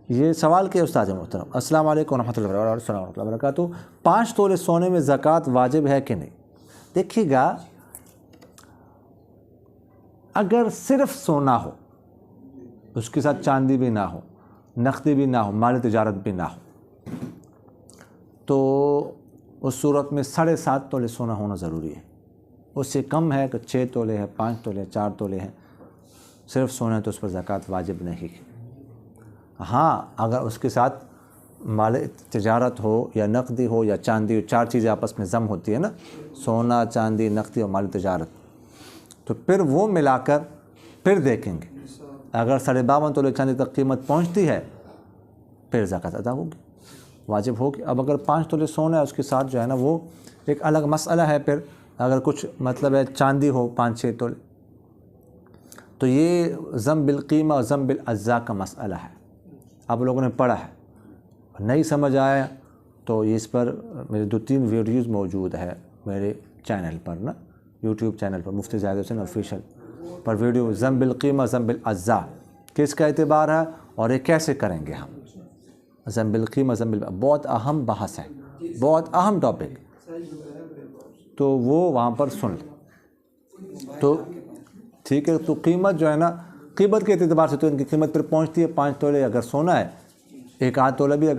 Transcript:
یہ سوال کیا استاد محترم، السلام علیکم ورحمۃ اللہ وبرکاتہ، 5 تولے سونے میں زکوٰۃ واجب ہے کہ نہیں؟ دیکھیے گا، اگر صرف سونا ہو، اس کے ساتھ چاندی بھی نہ ہو، نقدی بھی نہ ہو، مال تجارت بھی نہ ہو، تو اس صورت میں 7.5 تولے سونا ہونا ضروری ہے۔ اس سے کم ہے کہ 6 تولے ہے، 5 تولے، 4 تولے ہیں، صرف سونا ہے تو اس پر زکوٰۃ واجب نہیں۔ ہاں، اگر اس کے ساتھ مال تجارت ہو یا نقدی ہو یا چاندی ہو، 4 چیزیں آپس میں ضم ہوتی ہے نا، سونا، چاندی، نقدی اور مال تجارت، تو پھر وہ ملا کر پھر دیکھیں گے۔ اگر 52.5 تولے چاندی تک قیمت پہنچتی ہے پھر زکوٰۃ ادا ہوگی، واجب ہوگی۔ اب اگر 5 تولے سونا ہے، اس کے ساتھ جو ہے نا وہ ایک الگ مسئلہ ہے۔ پھر اگر کچھ مطلب ہے چاندی ہو 5-6 تولے، تو یہ ضم بالقیمہ اور ضم بالاجزاء کا مسئلہ ہے۔ آپ لوگوں نے پڑھا ہے، نہیں سمجھ آیا تو اس پر میرے 2-3 ویڈیوز موجود ہے میرے چینل پر نا، یوٹیوب چینل پر، مفتی زاہد حسین آفیشیل پر ویڈیو، ضم بالقیمہ ضم بالاجزاء کس کا اعتبار ہے اور یہ کیسے کریں گے ہم، ضم بالقیمہ ضم بہت اہم بحث ہے، بہت اہم ٹاپک، تو وہ وہاں پر سن لیں تو ٹھیک ہے۔ تو قیمت جو ہے نا، قیمت کے اعتبار سے تو ان کی قیمت پر پہنچتی ہے 5 تولے اگر سونا ہے، 1 آدھ تولہ بھی اگر